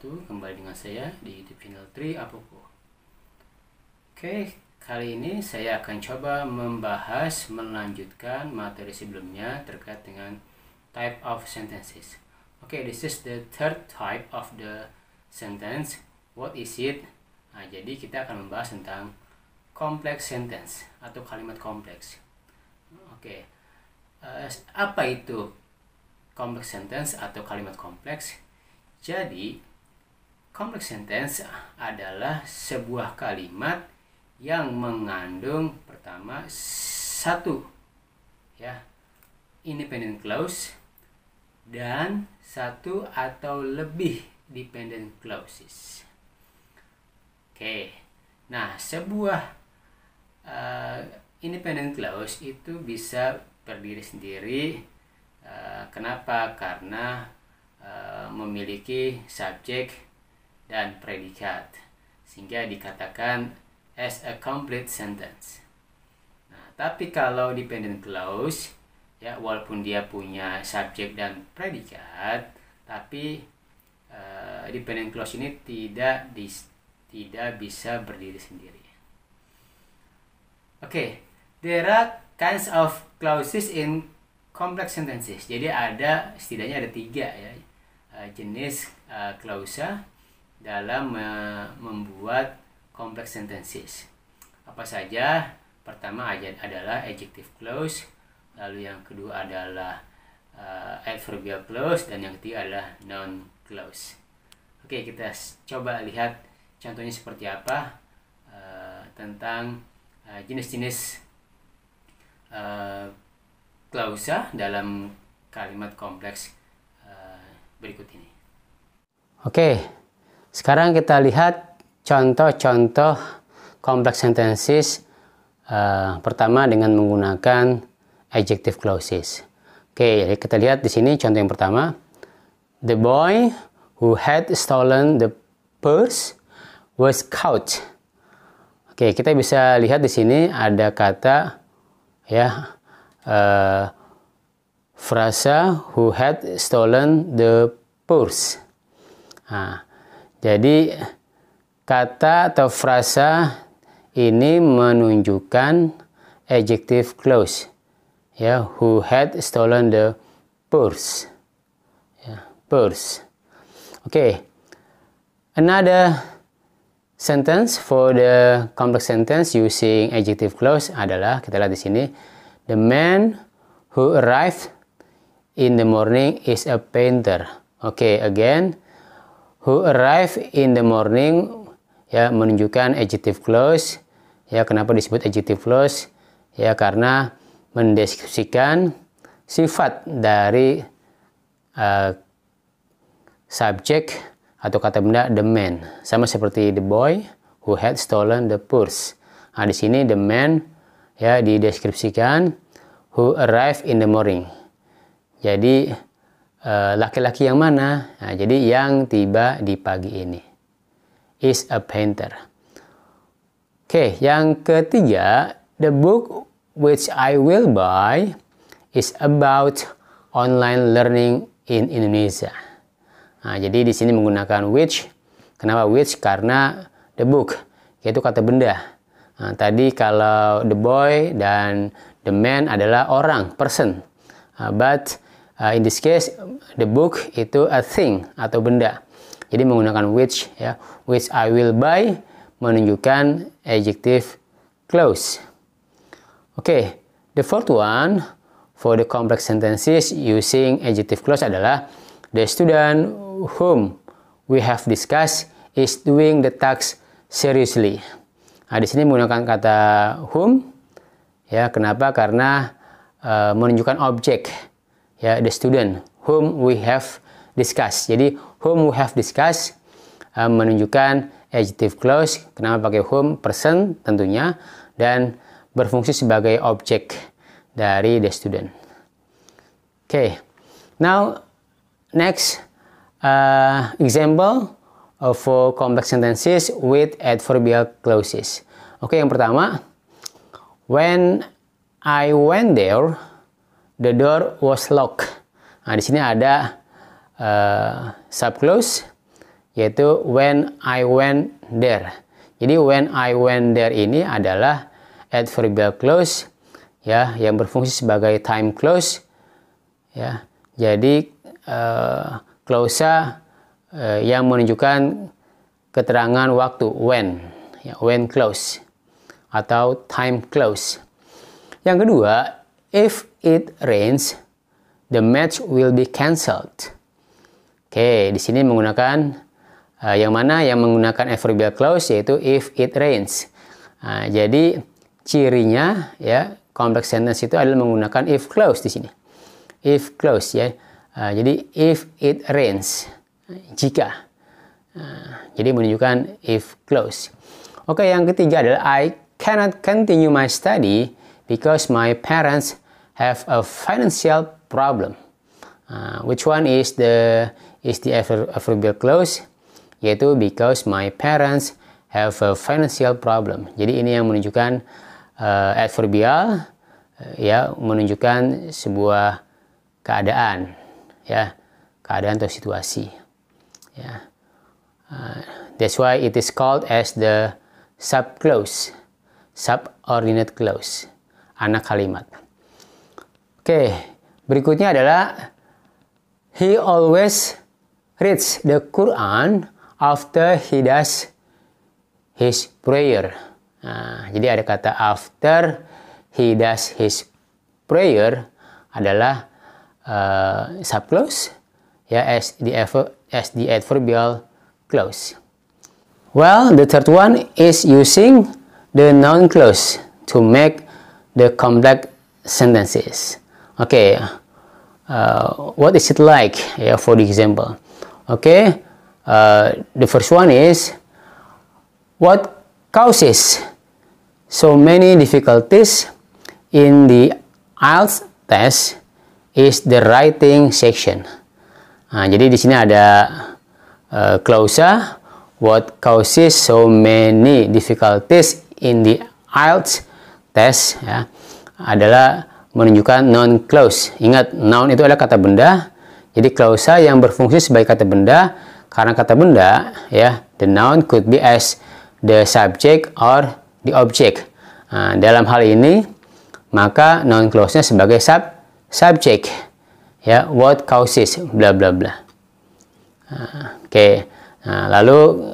wabarakatuh. Kembali dengan saya di YouTube channel Tri Apoko. Oke, kali ini saya akan coba melanjutkan materi sebelumnya terkait dengan type of sentences. Oke, this is the third type of the sentence. What is it? Nah, jadi kita akan membahas tentang complex sentence atau kalimat kompleks. Oke, apa itu complex sentence atau kalimat kompleks? Jadi, complex sentence adalah sebuah kalimat yang mengandung pertama satu independent clause dan satu atau lebih dependent clauses. Oke. Nah, sebuah independent clause itu bisa berdiri sendiri. Kenapa? Karena memiliki subjek dan predikat, sehingga dikatakan as a complete sentence. Nah, tapi kalau dependent clause, walaupun dia punya subjek dan predikat, tapi dependent clause ini tidak bisa berdiri sendiri. Oke, there are kinds of clauses in complex sentences. Jadi setidaknya ada 3 jenis klausa dalam membuat complex sentences. Apa saja? Pertama adalah adjective clause, lalu yang kedua adalah adverbial clause, dan yang ketiga adalah noun clause. Oke, kita coba lihat contohnya seperti apa tentang jenis-jenis klausa dalam kalimat kompleks berikut ini. Oke, sekarang kita lihat contoh-contoh complex sentences pertama dengan menggunakan adjective clauses. Oke, kita lihat di sini contoh yang pertama. The boy who had stolen the purse was caught. Oke, kita bisa lihat di sini ada kata frasa who had stolen the purse. Nah, jadi kata atau frasa ini menunjukkan adjective clause, who had stolen the purse. Purse. Okay. Another sentence for the complex sentence using adjective clause adalah, kita lihat di sini, the man who arrived in the morning is a painter. Okay, again, who arrived in the morning menunjukkan adjective clause. Kenapa disebut adjective clause? Karena mendeskripsikan sifat dari subjek atau kata benda the man, sama seperti the boy who had stolen the purse. Nah, di sini the man dideskripsikan who arrived in the morning. Jadi laki-laki yang mana? Nah, jadi yang tiba di pagi ini is a painter. Oke, yang ketiga, the book which I will buy is about online learning in Indonesia. Nah, jadi di sini menggunakan which. Kenapa which? Karena the book, yaitu kata benda. Nah, tadi kalau the boy dan the man adalah orang, person. But in this case, the book itu a thing atau benda. Jadi menggunakan which, which I will buy menunjukkan adjective clause. Oke, the fourth one for the complex sentences using adjective clause adalah the student whom we have discussed is doing the task seriously. Nah, di sini menggunakan kata whom. Kenapa? Karena menunjukkan objek. The student whom we have discussed. Jadi whom we have discussed menunjukkan adjective clause. Kenapa pakai whom? Person tentunya, dan berfungsi sebagai objek dari the student. Okay, now next example for complex sentences with adverbial clauses. Oke, yang pertama, when I went there, the door was locked. Nah, di sini ada subclause yaitu when I went there. Jadi when I went there ini adalah adverbial clause ya yang berfungsi sebagai time clause ya. Jadi clause yang menunjukkan keterangan waktu when ya, when clause atau time clause. Yang kedua, if it rains, the match will be cancelled. Oke, di sini menggunakan yang mana yang menggunakan adverbial clause yaitu if it rains. Nah, jadi cirinya ya complex sentence itu adalah menggunakan if clause di sini. If clause ya. Jadi if it rains, jika. Jadi menunjukkan if clause. Oke, yang ketiga adalah I cannot continue my study because my parents have a financial problem. Which one is the adverbial clause? Yaitu because my parents have a financial problem. Jadi ini yang menunjukkan adverbial ya, menunjukkan sebuah keadaan ya, keadaan atau situasi ya. That's why it is called as the subclause, subordinate clause, anak kalimat. Oke, berikutnya adalah he always reads the Quran after he does his prayer. Nah, jadi ada kata after he does his prayer adalah subclause ya, as the adverbial clause. Well, the third one is using the noun clause to make the complex sentences. Okay, what is it like? Yeah, for the example. Okay, the first one is what causes so many difficulties in the IELTS test is the writing section. Nah, jadi di sini ada clause what causes so many difficulties in the IELTS test ya, adalah menunjukkan noun clause. Ingat, noun itu adalah kata benda. Jadi clause yang berfungsi sebagai kata benda, karena kata benda ya, the noun could be as the subject or the object. Nah, dalam hal ini maka noun clause-nya sebagai subject ya, what causes bla bla bla. Oke. Nah, lalu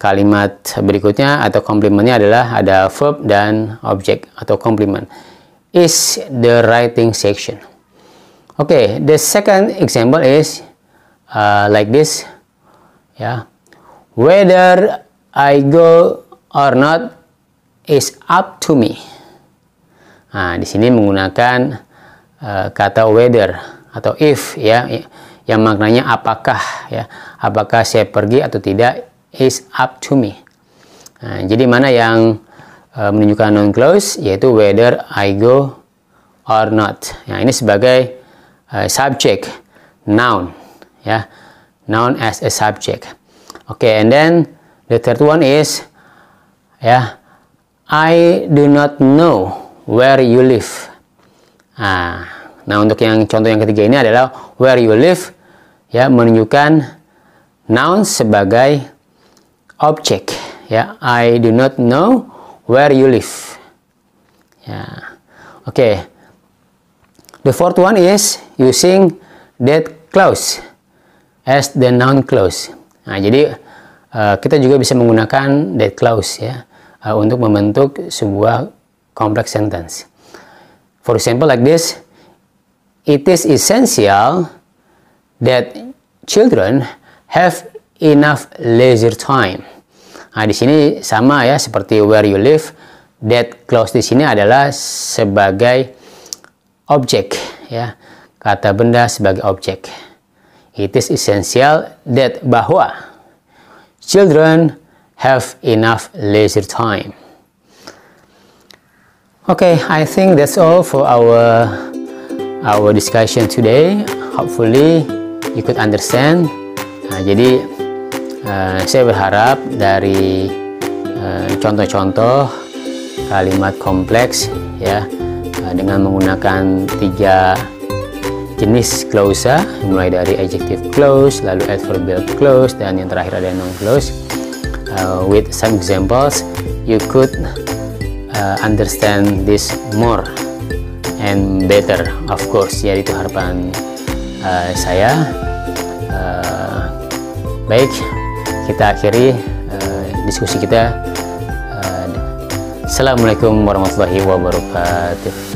kalimat berikutnya atau komplementnya adalah ada verb dan object atau komplement. Is the writing section. Okay, the second example is like this. Yeah, whether I go or not is up to me. Nah, di sini menggunakan kata whether atau if ya, yang maknanya apakah ya, apakah saya pergi atau tidak, is up to me. Nah, jadi mana yang menunjukkan noun clause yaitu whether I go or not. Nah, ini sebagai subject, noun ya, noun as a subject. Okay, and then the third one is ya, I do not know where you live. Nah, untuk yang contoh yang ketiga ini adalah where you live ya, menunjukkan noun sebagai objek ya. I do not know where you live. Ya. Oke. The fourth one is using that clause as the noun clause. Nah, jadi kita juga bisa menggunakan that clause ya untuk membentuk sebuah complex sentence. For example like this, it is essential that children have enough leisure time. Nah, di sini sama ya seperti where you live. That clause di sini adalah sebagai objek ya, kata benda sebagai objek. It is essential that bahwa children have enough leisure time. Okay, I think that's all for our discussion today. Hopefully you could understand. Nah, jadi saya berharap dari contoh-contoh kalimat kompleks ya, dengan menggunakan jenis clause, mulai dari adjective clause, lalu adverbial clause, dan yang terakhir ada noun clause. With some examples, you could understand this more and better, of course. Ya, itu harapan saya. Baik, kita akhiri diskusi kita. Assalamualaikum warahmatullahi wabarakatuh.